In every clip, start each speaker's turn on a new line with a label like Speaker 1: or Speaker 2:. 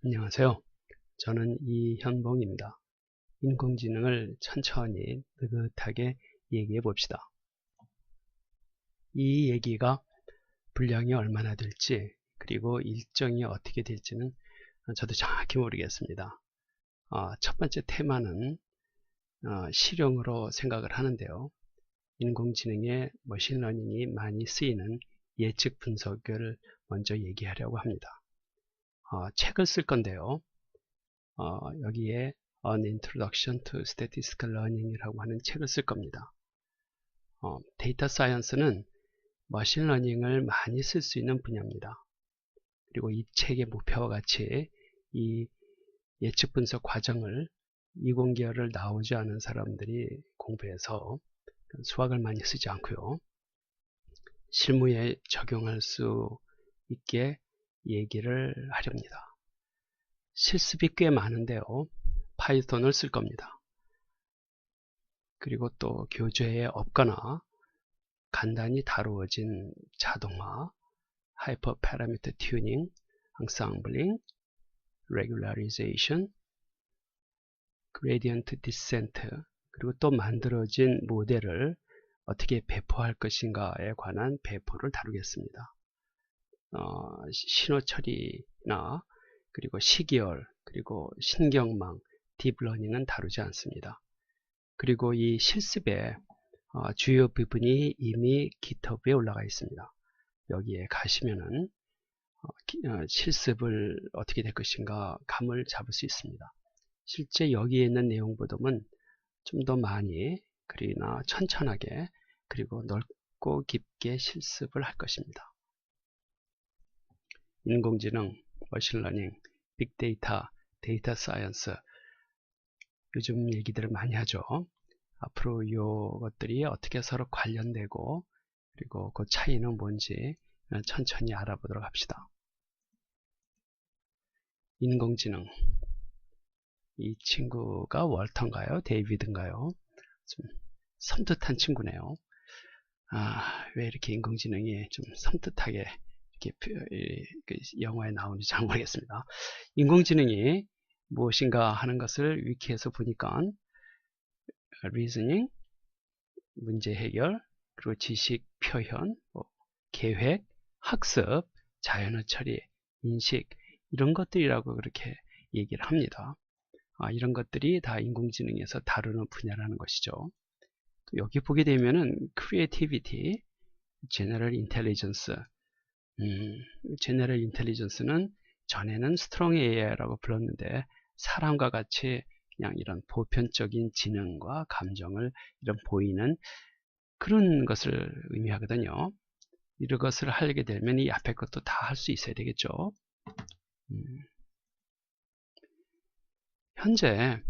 Speaker 1: 안녕하세요. 저는 이현봉입니다. 인공지능을 천천히 느긋하게 얘기해 봅시다. 이 얘기가 분량이 얼마나 될지 그리고 일정이 어떻게 될지는 저도 정확히 모르겠습니다. 첫 번째 테마는 실용으로 생각을 하는데요. 인공지능의 머신러닝이 많이 쓰이는 예측 분석을 먼저 얘기하려고 합니다. 책을 쓸 건데요. 여기에 An Introduction to Statistical Learning이라고 하는 책을 쓸 겁니다. 데이터 사이언스는 머신러닝을 많이 쓸 수 있는 분야입니다. 그리고 이 책의 목표와 같이 이 예측 분석 과정을 이공계열을 나오지 않은 사람들이 공부해서 수학을 많이 쓰지 않고요. 실무에 적용할 수 있게 얘기를 하렵니다. 실습이 꽤 많은데요. 파이썬을 쓸 겁니다. 그리고 또 교재에 없거나 간단히 다루어진 자동화, 하이퍼 파라미터 튜닝, 앙상블링, regularization, gradient descent, 그리고 또 만들어진 모델을 어떻게 배포할 것인가에 관한 배포를 다루겠습니다. 신호 처리나 그리고 시계열, 그리고 신경망, 딥러닝은 다루지 않습니다. 그리고 이 실습의 주요 부분이 이미 GitHub에 올라가 있습니다. 여기에 가시면은 실습을 어떻게 될 것인가 감을 잡을 수 있습니다. 실제 여기에 있는 내용보다는 좀 더 많이 그러나 천천하게 그리고 넓고 깊게 실습을 할 것입니다. 인공지능, 머신러닝, 빅데이터, 데이터 사이언스 요즘 얘기들을 많이 하죠. 앞으로 이것들이 어떻게 서로 관련되고 그리고 그 차이는 뭔지 천천히 알아보도록 합시다. 인공지능, 이 친구가 월터인가요? 데이비드인가요? 좀 섬뜩한 친구네요. 왜 이렇게 인공지능이 좀 섬뜩하게 이렇게 영화에 나오는지 잘 모르겠습니다. 인공지능이 무엇인가 하는 것을 위키에서 보니까 reasoning, 문제 해결, 그리고 지식 표현, 계획, 학습, 자연어 처리, 인식 이런 것들이라고 그렇게 얘기를 합니다. 이런 것들이 다 인공지능에서 다루는 분야라는 것이죠. 또 여기 보게 되면은 creativity, general intelligence, general intelligence는 전에는 strong AI라고 불렀는데 사람과 같이 그냥 이런 보편적인 지능과 감정을 이런 보이는 그런 것을 의미하거든요. 이런 것을 하게 되면 이 앞에 것도 다 할 수 있어야 되겠죠. 현재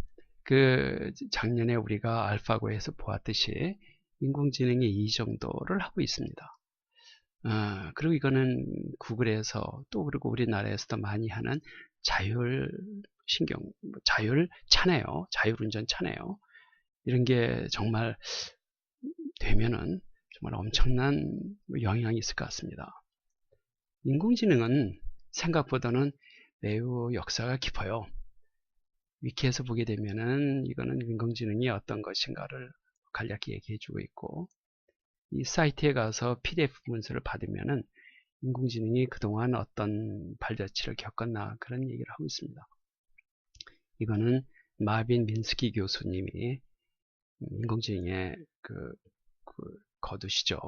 Speaker 1: 작년에 우리가 알파고에서 보았듯이 인공지능이 이 정도를 하고 있습니다. 그리고 이거는 구글에서 또 그리고 우리나라에서도 많이 하는 자율 차네요. 자율운전 차네요. 이런 게 정말 되면은 정말 엄청난 영향이 있을 것 같습니다. 인공지능은 생각보다는 매우 역사가 깊어요. 위키에서 보게 되면은 이거는 인공지능이 어떤 것인가를 간략히 얘기해 주고 있고, 이 사이트에 가서 PDF 문서를 받으면은 인공지능이 그동안 어떤 발자취를 겪었나 그런 얘기를 하고 있습니다. 이거는 마빈 민스키 교수님이 인공지능의 거두시죠.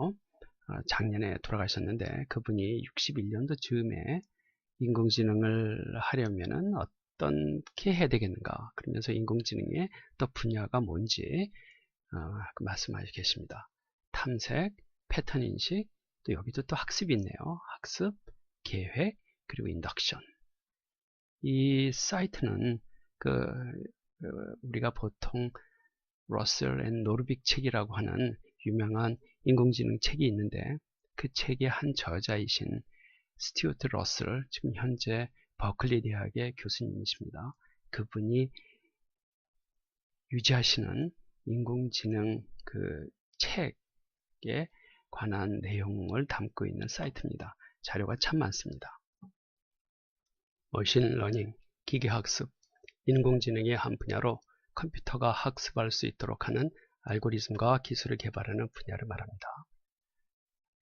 Speaker 1: 작년에 돌아가셨는데 그분이 61년도 즈음에 인공지능을 하려면은 어떻게 해야 되겠는가 그러면서 인공지능의 또 분야가 뭔지 말씀하고 계십니다. 탐색, 패턴 인식, 또 여기도 또 학습이 있네요. 학습, 계획, 그리고 인덕션. 이 사이트는 우리가 보통 러셀 앤 노르빅 책이라고 하는 유명한 인공지능 책이 있는데 그 책의 한 저자이신 스튜어트 러셀, 지금 현재 버클리 대학의 교수님이십니다. 그분이 유지하시는 인공지능 책에 관한 내용을 담고 있는 사이트입니다. 자료가 참 많습니다. 머신러닝, 기계학습, 인공지능의 한 분야로 컴퓨터가 학습할 수 있도록 하는 알고리즘과 기술을 개발하는 분야를 말합니다.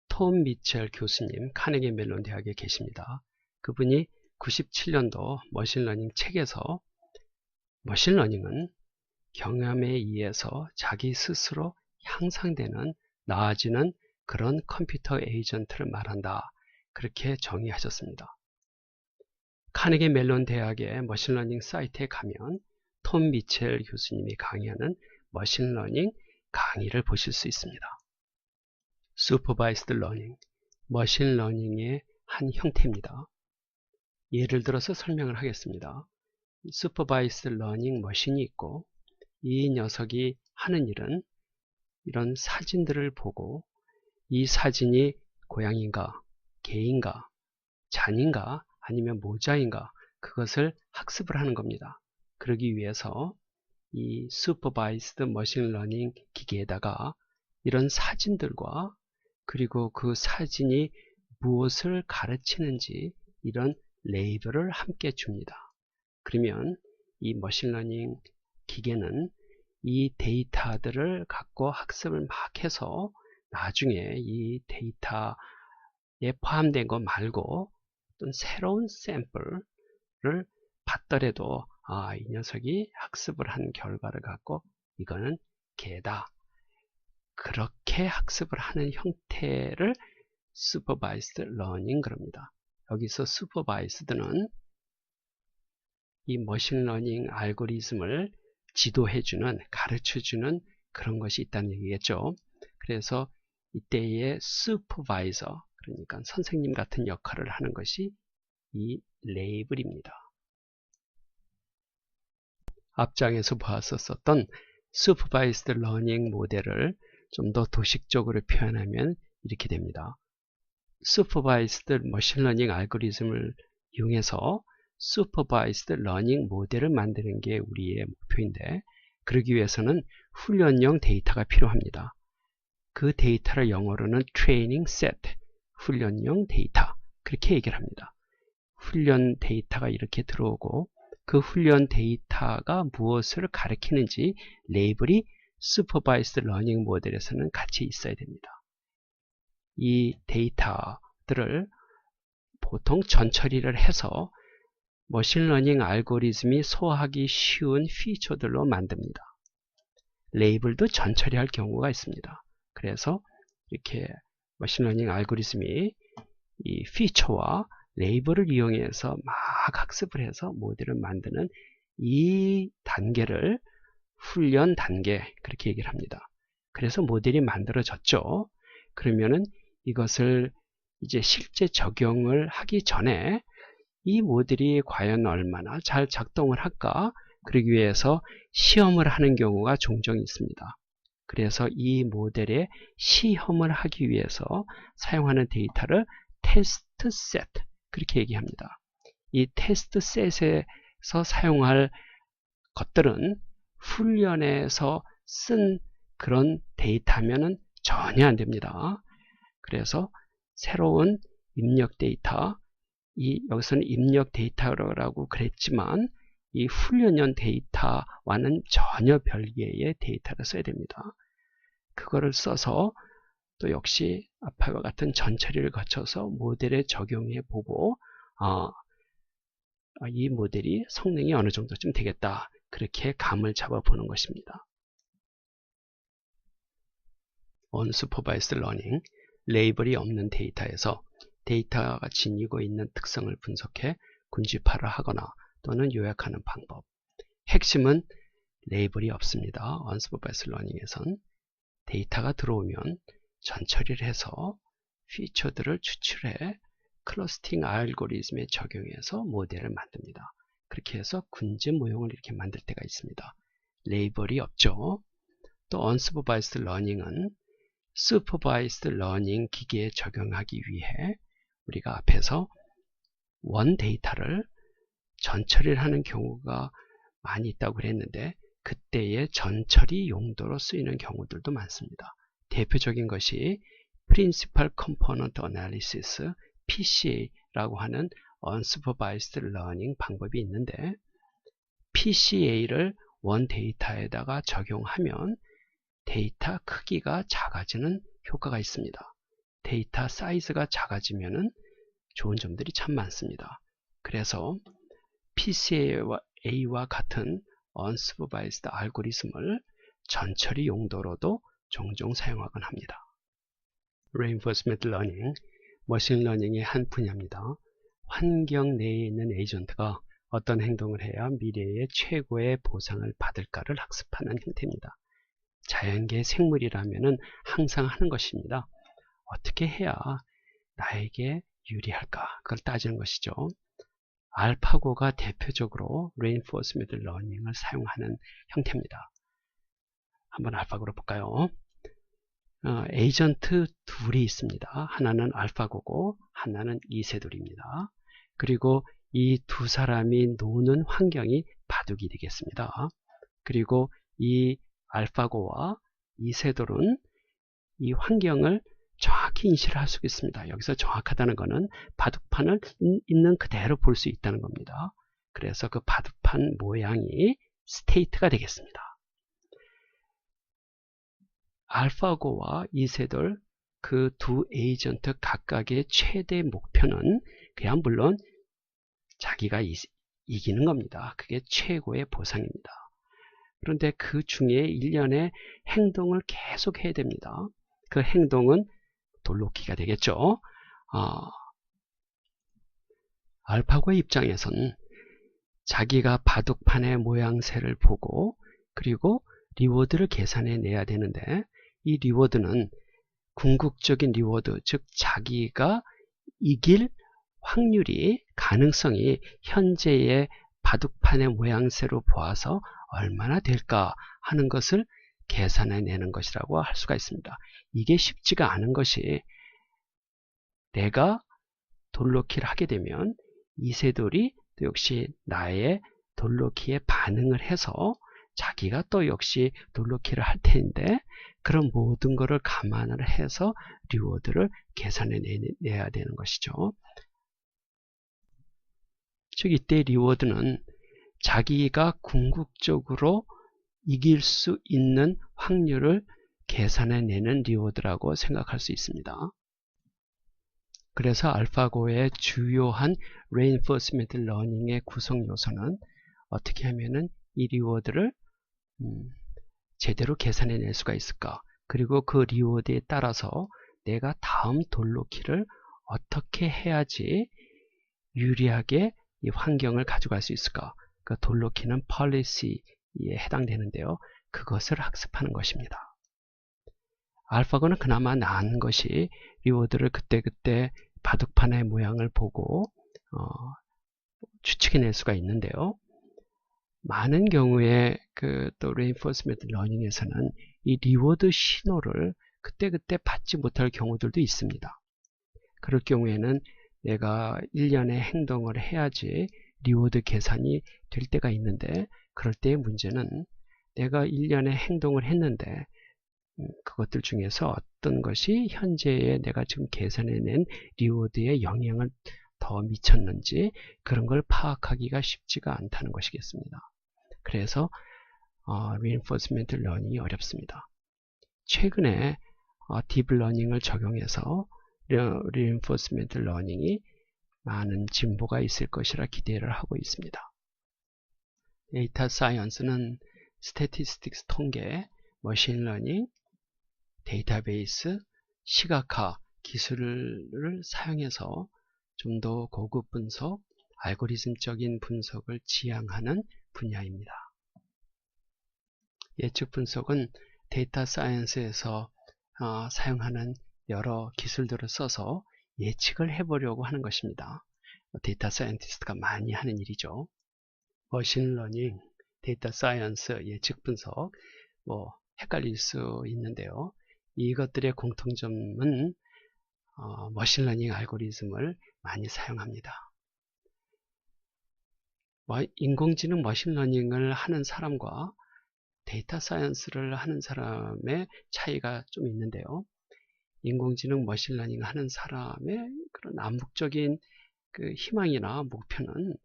Speaker 1: 톰 미첼 교수님, 카네기 멜론 대학에 계십니다. 그분이 97년도 머신러닝 책에서 머신러닝은 경험에 의해서 자기 스스로 향상되는, 나아지는 그런 컴퓨터 에이전트를 말한다. 그렇게 정의하셨습니다. 카네기 멜론 대학의 머신러닝 사이트에 가면 톰 미첼 교수님이 강의하는 머신러닝 강의를 보실 수 있습니다. 슈퍼바이스드 러닝, 머신러닝의 한 형태입니다. 예를 들어서 설명을 하겠습니다. 슈퍼바이스드 러닝 머신이 있고, 이 녀석이 하는 일은 이런 사진들을 보고 이 사진이 고양이인가, 개인가, 잔인가, 아니면 모자인가, 그것을 학습을 하는 겁니다. 그러기 위해서 이 슈퍼바이스드 머신 러닝 기계에다가 이런 사진들과 그리고 그 사진이 무엇을 가르치는지 이런 레이블을 함께 줍니다. 그러면 이 머신러닝 기계는 이 데이터들을 갖고 학습을 막 해서 나중에 이 데이터에 포함된 거 말고 어떤 새로운 샘플을 받더라도 이 녀석이 학습을 한 결과를 갖고 이거는 개다. 그렇게 학습을 하는 형태를 슈퍼바이스드 러닝 그럽니다. 여기서 슈퍼바이스드는 이 머신러닝 알고리즘을 지도해주는, 가르쳐주는 그런 것이 있다는 얘기겠죠. 그래서 이때의 슈퍼바이저, 그러니까 선생님 같은 역할을 하는 것이 이 레이블입니다. 앞장에서 보았었던 슈퍼바이스드 러닝 모델을 좀 더 도식적으로 표현하면 이렇게 됩니다. 슈퍼바이스드 머신러닝 알고리즘을 이용해서 슈퍼바이스드 러닝 모델을 만드는 게 우리의 목표인데, 그러기 위해서는 훈련용 데이터가 필요합니다. 그 데이터를 영어로는 트레이닝 세트, 훈련용 데이터, 그렇게 얘기를 합니다. 훈련 데이터가 이렇게 들어오고 그 훈련 데이터가 무엇을 가리키는지 레이블이 슈퍼바이스드 러닝 모델에서는 같이 있어야 됩니다. 이 데이터들을 보통 전처리를 해서 머신러닝 알고리즘이 소화하기 쉬운 피처들로 만듭니다. 레이블도 전처리할 경우가 있습니다. 그래서 이렇게 머신러닝 알고리즘이 이 피처와 레이블을 이용해서 막 학습을 해서 모델을 만드는 이 단계를 훈련 단계, 그렇게 얘기를 합니다. 그래서 모델이 만들어졌죠. 그러면은 이것을 이제 실제 적용을 하기 전에 이 모델이 과연 얼마나 잘 작동을 할까, 그러기 위해서 시험을 하는 경우가 종종 있습니다. 그래서 이 모델의 시험을 하기 위해서 사용하는 데이터를 테스트 세트, 그렇게 얘기합니다. 이 테스트 셋에서 사용할 것들은 훈련에서 쓴 그런 데이터면은 전혀 안 됩니다. 그래서 새로운 입력 데이터, 여기서는 입력 데이터라고 그랬지만 이 훈련용 데이터와는 전혀 별개의 데이터를 써야 됩니다. 그거를 써서 또 역시 앞과 같은 전처리를 거쳐서 모델에 적용해 보고 이 모델이 성능이 어느 정도쯤 되겠다, 그렇게 감을 잡아 보는 것입니다. 언슈퍼바이스드 러닝, 레이블이 없는 데이터에서 데이터가 지니고 있는 특성을 분석해 군집화를 하거나 또는 요약하는 방법. 핵심은 레이블이 없습니다. 언슈퍼바이스드 러닝에선 데이터가 들어오면 전처리를 해서 피처들을 추출해 클러스팅 알고리즘에 적용해서 모델을 만듭니다. 그렇게 해서 군집 모형을 이렇게 만들 때가 있습니다. 레이블이 없죠. 또 언슈퍼바이스드 러닝은 슈퍼바이스드 러닝 기계에 적용하기 위해 우리가 앞에서 원 데이터를 전처리를 하는 경우가 많이 있다고 그랬는데, 그때의 전처리 용도로 쓰이는 경우들도 많습니다. 대표적인 것이 Principal Component Analysis, PCA라고 하는 unsupervised learning 방법이 있는데 PCA를 원 데이터에다가 적용하면 데이터 크기가 작아지는 효과가 있습니다. 데이터 사이즈가 작아지면 좋은 점들이 참 많습니다. 그래서 PCA와 같은 unsupervised 알고리즘을 전처리 용도로도 종종 사용하곤 합니다. Reinforcement Learning, 머신러닝의 한 분야입니다. 환경 내에 있는 에이전트가 어떤 행동을 해야 미래의 최고의 보상을 받을까를 학습하는 형태입니다. 자연계 생물이라면 항상 하는 것입니다. 어떻게 해야 나에게 유리할까? 그걸 따지는 것이죠. 알파고가 대표적으로 Reinforcement Learning을 사용하는 형태입니다. 한번 알파고로 볼까요? 에이전트 둘이 있습니다. 하나는 알파고고 하나는 이세돌입니다. 그리고 이 두 사람이 노는 환경이 바둑이 되겠습니다. 그리고 이 알파고와 이세돌은 이 환경을 정확히 인식을 할 수 있습니다. 여기서 정확하다는 것은 바둑판을 있는 그대로 볼 수 있다는 겁니다. 그래서 그 바둑판 모양이 스테이트가 되겠습니다. 알파고와 이세돌 그 두 에이전트 각각의 최대 목표는 그냥 물론 자기가 이기는 겁니다. 그게 최고의 보상입니다. 그런데 그 중에 일련의 행동을 계속 해야 됩니다. 그 행동은 돌놓기가 되겠죠. 알파고의 입장에서는 자기가 바둑판의 모양새를 보고 그리고 리워드를 계산해 내야 되는데 이 리워드는 궁극적인 리워드, 즉 자기가 이길 확률이, 가능성이 현재의 바둑판의 모양새로 보아서 얼마나 될까 하는 것을 계산해 내는 것이라고 할 수가 있습니다. 이게 쉽지가 않은 것이 내가 돌놓기를 하게 되면 이세돌이 또 역시 나의 돌놓기에 반응을 해서 자기가 또 역시 돌놓기를 할 텐데 그런 모든 것을 감안을 해서 리워드를 계산해 내야 되는 것이죠. 즉 이때 리워드는 자기가 궁극적으로 이길 수 있는 확률을 계산해 내는 리워드라고 생각할 수 있습니다. 그래서 알파고의 주요한 Reinforcement Learning의 구성 요소는 어떻게 하면은 이 리워드를 제대로 계산해 낼 수가 있을까? 그리고 그 리워드에 따라서 내가 다음 돌놓기를 어떻게 해야지 유리하게 이 환경을 가져갈 수 있을까? 그 돌놓기는 policy에 해당되는데요. 그것을 학습하는 것입니다. 알파고는 그나마 나은 것이 리워드를 그때그때 바둑판의 모양을 보고 추측해낼 수가 있는데요. 많은 경우에 또 Reinforcement Learning에서는 이 리워드 신호를 그때그때 받지 못할 경우들도 있습니다. 그럴 경우에는 내가 일련의 행동을 해야지 리워드 계산이 될 때가 있는데 그럴 때의 문제는 내가 일련의 행동을 했는데 그것들 중에서 어떤 것이 현재의 내가 지금 계산해낸 리워드에 영향을 더 미쳤는지 그런 걸 파악하기가 쉽지가 않다는 것이겠습니다. 그래서 Reinforcement Learning이 어렵습니다. 최근에 딥러닝을 적용해서 Reinforcement Learning이 많은 진보가 있을 것이라 기대를 하고 있습니다. 데이터 사이언스는 스태티스틱스 통계, 머신러닝, 데이터베이스, 시각화 기술을 사용해서 좀 더 고급 분석, 알고리즘적인 분석을 지향하는 분야입니다. 예측 분석은 데이터 사이언스에서 사용하는 여러 기술들을 써서 예측을 해보려고 하는 것입니다. 데이터 사이언티스트가 많이 하는 일이죠. 머신러닝, 데이터 사이언스, 예측 분석, 헷갈릴 수 있는데요. 이것들의 공통점은 머신러닝 알고리즘을 많이 사용합니다. 인공지능 머신러닝을 하는 사람과 데이터 사이언스를 하는 사람의 차이가 좀 있는데요. 인공지능 머신러닝 하는 사람의 그런 암묵적인 그 희망이나 목표는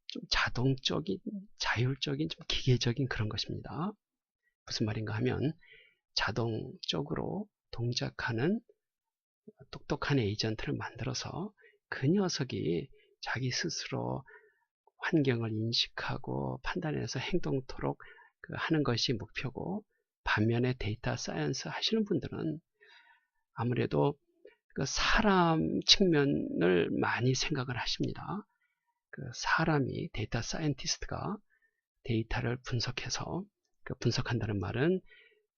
Speaker 1: 좀 자동적인, 자율적인, 좀 기계적인 그런 것입니다. 무슨 말인가 하면 자동적으로 동작하는 똑똑한 에이전트를 만들어서 그 녀석이 자기 스스로 환경을 인식하고 판단해서 행동토록 하는 것이 목표고, 반면에 데이터 사이언스 하시는 분들은 아무래도 그 사람 측면을 많이 생각을 하십니다. 그 사람이, 데이터 사이언티스트가 데이터를 분석해서, 그 분석한다는 말은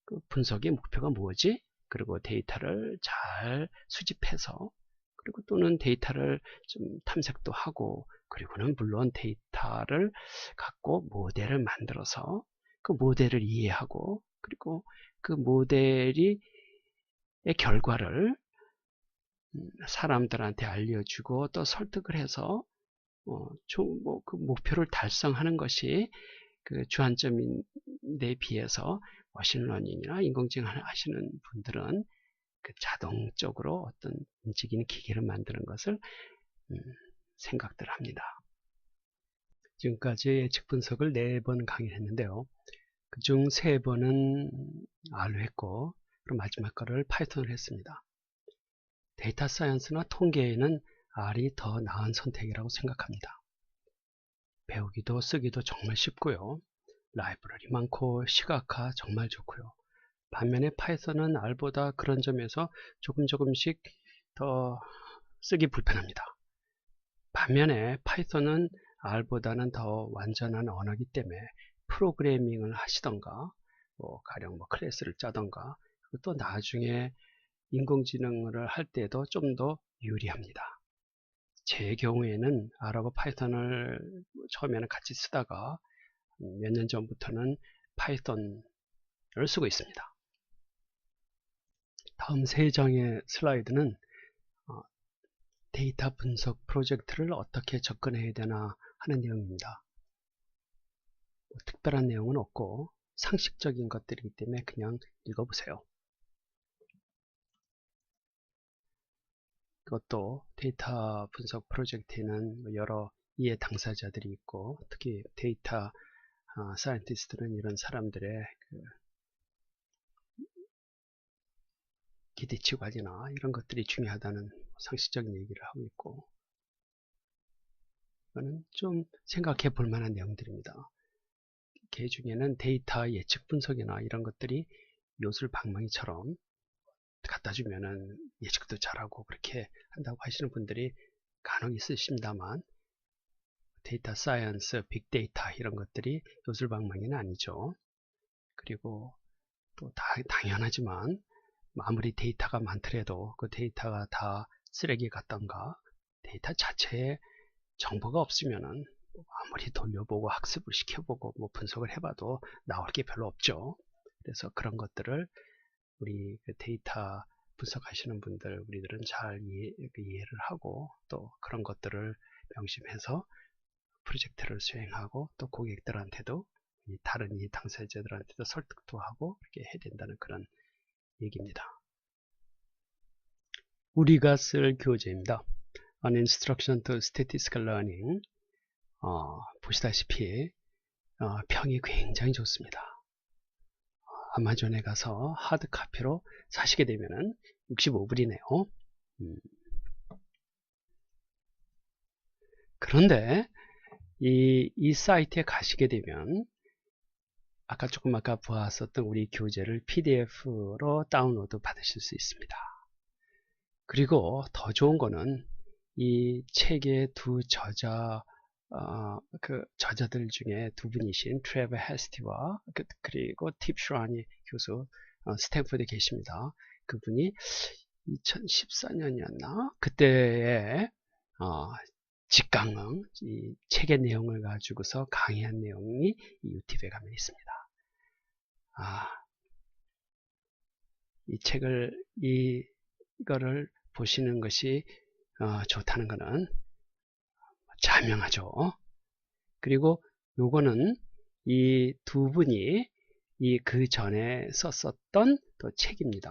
Speaker 1: 그 분석의 목표가 뭐지? 그리고 데이터를 잘 수집해서, 그리고 또는 데이터를 좀 탐색도 하고, 그리고는 물론 데이터를 갖고 모델을 만들어서 그 모델을 이해하고, 그리고 그 모델의 결과를 사람들한테 알려주고 또 설득을 해서 그 목표를 달성하는 것이 그 주안점인데 비해서 머신러닝이나 인공지능 하시는 분들은 그 자동적으로 어떤 움직이는 기계를 만드는 것을 생각들 합니다. 지금까지 예측 분석을 4번 강의했는데요. 그중 3번은 R로 했고, 그럼 마지막 거를 파이썬으로 했습니다. 데이터 사이언스나 통계에는 R이 더 나은 선택이라고 생각합니다. 배우기도 쓰기도 정말 쉽고요. 라이브러리 많고 시각화 정말 좋고요. 반면에 파이썬은 R보다 그런 점에서 조금씩 더 쓰기 불편합니다. 반면에 파이썬은 R보다는 더 완전한 언어이기 때문에 프로그래밍을 하시던가, 가령 클래스를 짜던가, 또 나중에 인공지능을 할 때도 좀 더 유리합니다. 제 경우에는 R하고 파이썬을 처음에는 같이 쓰다가 몇 년 전부터는 파이썬을 쓰고 있습니다. 다음 3장의 슬라이드는 데이터 분석 프로젝트를 어떻게 접근해야 되나 하는 내용입니다. 특별한 내용은 없고 상식적인 것들이기 때문에 그냥 읽어보세요. 그것도 데이터 분석 프로젝트에는 여러 이해 당사자들이 있고, 특히 데이터 사이언티스트는 이런 사람들의 기대치 관리나 이런 것들이 중요하다는 상식적인 얘기를 하고 있고, 이거는 좀 생각해 볼 만한 내용들입니다. 그 중에는 데이터 예측 분석이나 이런 것들이 요술방망이처럼 갖다 주면은 예측도 잘하고 그렇게 한다고 하시는 분들이 간혹 있으십니다만, 데이터 사이언스, 빅데이터 이런 것들이 요술방망이는 아니죠. 그리고 또 당연하지만 아무리 데이터가 많더라도 그 데이터가 다 쓰레기 같던가, 데이터 자체에 정보가 없으면은 아무리 돌려보고 학습을 시켜보고 분석을 해봐도 나올 게 별로 없죠. 그래서 그런 것들을 우리 데이터 분석하시는 분들, 우리들은 잘 이해를 하고, 또 그런 것들을 명심해서 프로젝트를 수행하고, 또 고객들한테도 다른 이 당사자들한테도 설득도 하고 이렇게 해야 된다는 그런 얘기입니다. 우리가 쓸 교재입니다. An Instruction to Statistical Learning. 보시다시피 평이 굉장히 좋습니다. 아마존에 가서 하드 카피로 사시게 되면은 65불이네요. 그런데 이 사이트에 가시게 되면 아까 보았었던 우리 교재를 PDF로 다운로드 받으실 수 있습니다. 그리고 더 좋은 거는 이 책의 두 저자들 중에 두 분이신 트레버 헤스티와 그리고 팁 슈라니 교수, 스탠포드에 계십니다. 그분이 2014년이었나? 그때에 직강응, 이 책의 내용을 가지고서 강의한 내용이 이 유튜브에 가면 있습니다. 이 책을, 이거를 보시는 것이 좋다는 것은 자명하죠. 그리고 요거는 이 두 분이 그 전에 썼었던 또 책입니다.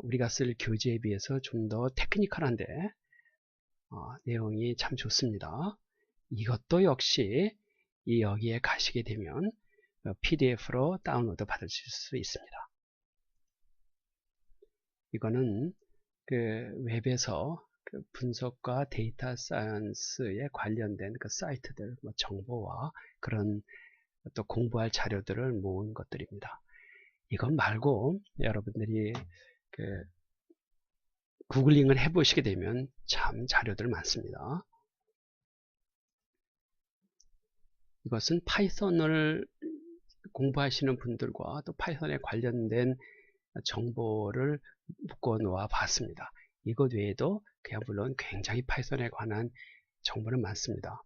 Speaker 1: 우리가 쓸 교재에 비해서 좀 더 테크니컬한데 내용이 참 좋습니다. 이것도 역시 여기에 가시게 되면 PDF로 다운로드 받으실 수 있습니다. 이거는 그 웹에서 그 분석과 데이터 사이언스에 관련된 그 사이트들, 정보와 그런 또 공부할 자료들을 모은 것들입니다. 이것 말고 여러분들이 그 구글링을 해보시게 되면 참 자료들 많습니다. 이것은 파이썬을 공부하시는 분들과 또 파이썬에 관련된 정보를 묶어 놓아 봤습니다. 이것 외에도 그냥 물론 굉장히 파이썬에 관한 정보는 많습니다.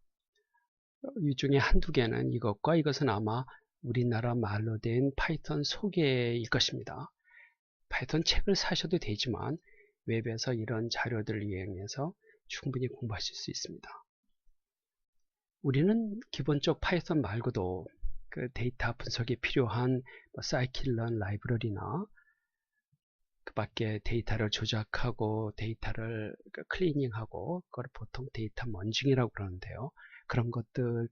Speaker 1: 이 중에 한두 개는 이것과 이것은 아마 우리나라 말로 된 파이썬 소개일 것입니다. 파이썬 책을 사셔도 되지만 웹에서 이런 자료들을 이용해서 충분히 공부하실 수 있습니다. 우리는 기본적 파이썬 말고도 그 데이터 분석에 필요한 scikit-learn 라이브러리나 그 밖에 데이터를 조작하고 데이터를 클리닝하고 그걸 보통 데이터 먼징이라고 그러는데요. 그런 것들에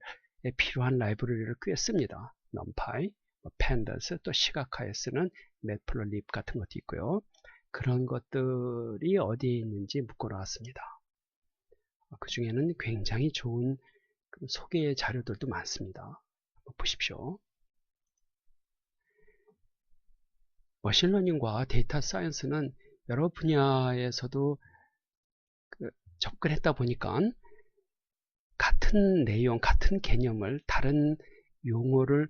Speaker 1: 필요한 라이브러리를 꽤 씁니다. numpy, pandas, 또 시각화에 쓰는 matplotlib 같은 것도 있고요. 그런 것들이 어디에 있는지 묶어 놨습니다. 그 중에는 굉장히 좋은 소개 자료들도 많습니다. 한번 보십시오. 머신러닝과 데이터 사이언스는 여러 분야에서도 접근했다 보니까 같은 내용, 같은 개념을 다른 용어를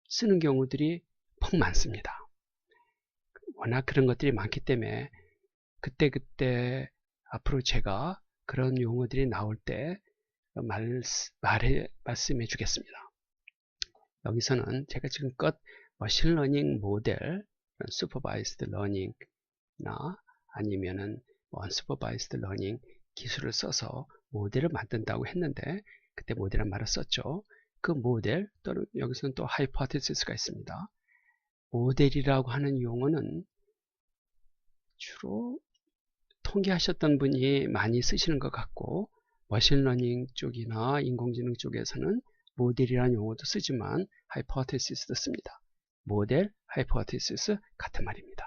Speaker 1: 쓰는 경우들이 퍽 많습니다. 워낙 그런 것들이 많기 때문에 그때그때 앞으로 제가 그런 용어들이 나올 때 말씀해 주겠습니다. 여기서는 제가 지금껏 머신러닝 모델, 슈퍼바이스드 러닝이나 아니면은 언슈퍼바이스드 러닝 기술을 써서 모델을 만든다고 했는데 그때 모델이라는 말을 썼죠. 그 모델 또는 여기서는 또 하이포테시스가 있습니다. 모델이라고 하는 용어는 주로 통계하셨던 분이 많이 쓰시는 것 같고 머신러닝 쪽이나 인공지능 쪽에서는 모델이라는 용어도 쓰지만 하이포테시스도 씁니다. 모델, 하이포테시스 같은 말입니다.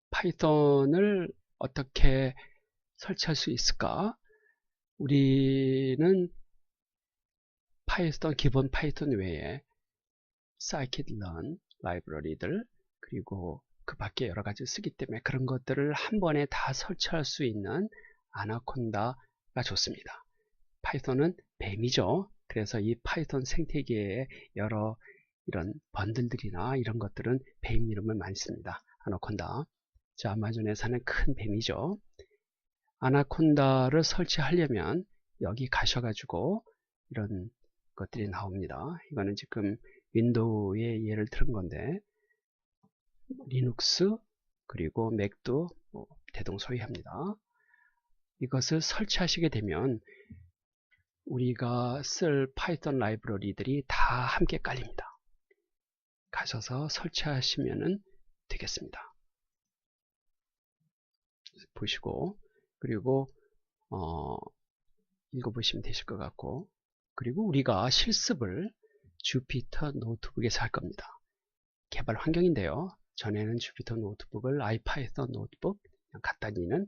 Speaker 1: 파이썬을 어떻게 설치할 수 있을까? 우리는 기본 파이썬 외에 scikit-learn 라이브러리들 그리고 그 밖에 여러 가지 쓰기 때문에 그런 것들을 한 번에 다 설치할 수 있는 아나콘다가 좋습니다. 파이썬은 뱀이죠. 그래서 이 파이썬 생태계에 여러 이런 번들들이나 이런 것들은 뱀 이름을 많이 씁니다. 아나콘다. 자, 아마존에 사는 큰 뱀이죠. 아나콘다를 설치하려면 여기 가셔가지고 이런 것들이 나옵니다. 이거는 지금 윈도우의 예를 들은 건데 리눅스 그리고 맥도 대동소이합니다. 이것을 설치하시게 되면 우리가 쓸 파이썬 라이브러리들이 다 함께 깔립니다. 가셔서 설치하시면 되겠습니다. 보시고 그리고 읽어보시면 되실 것 같고 그리고 우리가 실습을 주피터 노트북에서 할 겁니다. 개발 환경인데요. 전에는 주피터 노트북을 아이파이썬 노트북 간단히는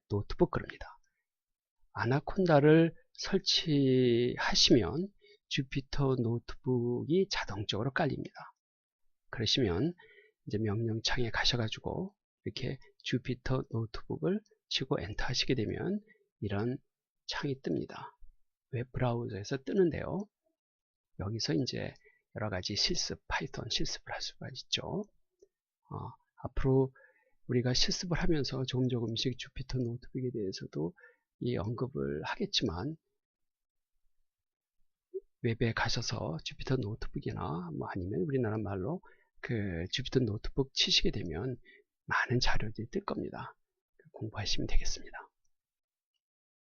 Speaker 1: 노트북 그럽니다. 아나콘다를 설치하시면 주피터 노트북이 자동적으로 깔립니다. 그러시면 이제 명령창에 가셔가지고 이렇게 주피터 노트북을 치고 엔터 하시게 되면 이런 창이 뜹니다. 웹 브라우저에서 뜨는데요. 여기서 이제 여러 가지 파이썬 실습을 할 수가 있죠. 앞으로 우리가 실습을 하면서 조금씩 주피터 노트북에 대해서도 이 언급을 하겠지만 웹에 가셔서 주피터 노트북이나 아니면 우리나라 말로 그 주피터 노트북 치시게 되면 많은 자료들이 뜰 겁니다. 공부하시면 되겠습니다.